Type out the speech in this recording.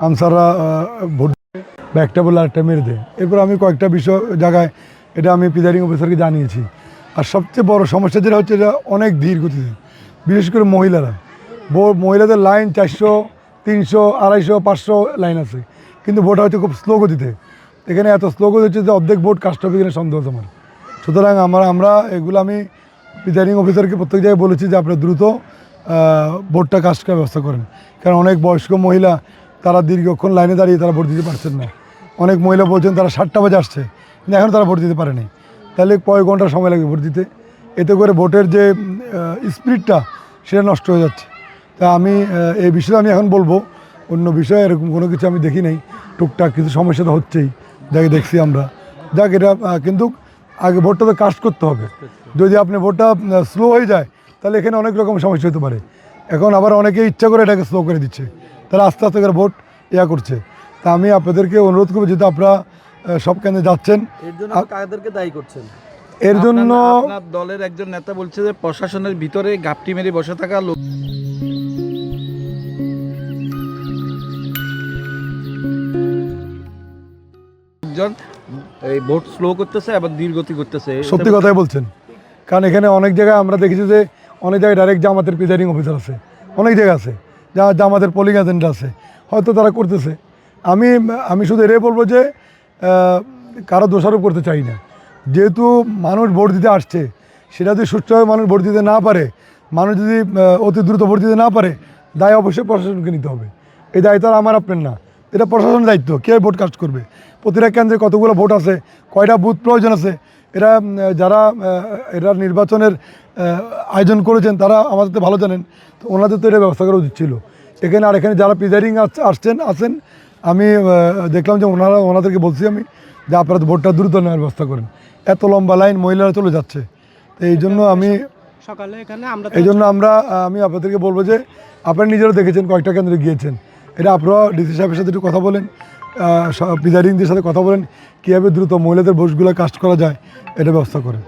আনসাররা vote বা একটা বলে আরেকটা মেরে দেয়। এরপর আমি কয়েকটা বিষয় জায়গায় এটা আমি প্রিজাইডিং অফিসারকে জানিয়েছি। আর সবচেয়ে বড় সমস্যা যেটা হচ্ছে, এটা অনেক ধীর গতিতে, বিশেষ করে মহিলারা। মহিলাদের লাইন 400, 300, 250, 500 লাইন আছে, কিন্তু ভোটটা হচ্ছে খুব স্লো গতিতে। এখানে এত স্লো গতি হচ্ছে যে অর্ধেক ভোট কাস্ট হবে কিনা সন্দেহ তোমার। সুতরাং আমরা এগুলো আমি প্রিজাইডিং অফিসারকে প্রত্যেক জায়গায় বলেছি যে আপনারা দ্রুত ভোটটা কাস্ট করার ব্যবস্থা করেন। কারণ অনেক বয়স্ক মহিলা তারা দীর্ঘক্ষণ লাইনে দাঁড়িয়ে তারা ভোট দিতে পারছেন না। অনেক মহিলা বলছেন তারা 7টা বাজে আসছে, কিন্তু এখন তারা ভোট দিতে পারেনি। তাহলে কয়েক ঘন্টা সময় লাগবে ভোট দিতে। এতে করে ভোটের যে স্পিরিটটা সেটা নষ্ট হয়ে যাচ্ছে। তা আমি এই বিষয়ে আমি এখন বলবো, অন্য বিষয়ে এরকম কোনো কিছু আমি দেখি নাই। টুকটাক কিছু সমস্যা তো হচ্ছেই, যাকে দেখছি আমরা। যাক, এটা কিন্তু আগে ভোটটা তো কাস্ট করতে হবে। যদি আপনি ভোটটা স্লো হয়ে যায় তাহলে এখানে অনেক রকম সমস্যা হতে পারে। এখন আবার অনেকে ইচ্ছা করে এটাকে স্লো করে দিচ্ছে, তারা আস্তে আস্তে করে ভোট করছে। তা আমি আপনাদেরকে অনুরোধ করবো, যেহেতু আপনারা সব কেন্দ্রে যাচ্ছেন, এর জন্য কাদেরকে দায়ী করছেন? এর জন্য আপনার দলের একজন নেতা বলছে যে প্রশাসনের ভিতরে গাপটি মেরে বসে থাকা লোকজন এই ভোট স্লো করতেছে এবং ধীরগতি করতেছে। সত্যি কথাই বলছেন। কারণ এখানে অনেক জায়গায় আমরা দেখেছি যে অনেক জায়গায় ডাইরেক্ট জামাতের প্রিজাইডিং অফিসার আছে, অনেক জায়গা আছে যা জামাতের পোলিং এজেন্ট আছে, হয়তো তারা করতেছে। আমি শুধু এটাই বলবো যে কারো দোষারোপ করতে চাই না। যেহেতু মানুষ ভোট দিতে আসছে, সেটা যদি সুষ্ঠুভাবে মানুষ ভোট দিতে না পারে, মানুষ যদি অতি দ্রুত ভোট দিতে না পারে, দায় অবশ্যই প্রশাসনকে নিতে হবে। এই দায়িত্ব আর আমার আপনার না, এটা প্রশাসনের দায়িত্ব। কে ভোট কাস্ট করবে, প্রতিটা কেন্দ্রে কতগুলো ভোট আছে, কয়টা বুথ প্রয়োজন আছে, যারা এরা নির্বাচনের আয়োজন করেছেন তারা আমাদের তো ভালো জানেন। তো ওনাদের তো এটা ব্যবস্থা করা উচিত ছিল। এখানে যারা প্রিজাইডিং আছেন, আমি দেখলাম যে ওনাদেরকে বলছি আমি যে আপনারা ভোটটা দ্রুত নেওয়ার ব্যবস্থা করেন। এত লম্বা লাইন, মহিলারা চলে যাচ্ছে। তো এই জন্য আমি আপনাদেরকে বলবো যে আপনারা নিজেরা দেখেছেন, কয়েকটা কেন্দ্রে গিয়েছেন, এটা আপনারা ডিসি সাহেবের সাথে একটু কথা বলেন, প্রিজাইডিংদের সাথে কথা বলেন, কীভাবে দ্রুত মহিলাদের ভোটগুলো কাস্ট করা যায়, এটা ব্যবস্থা করেন।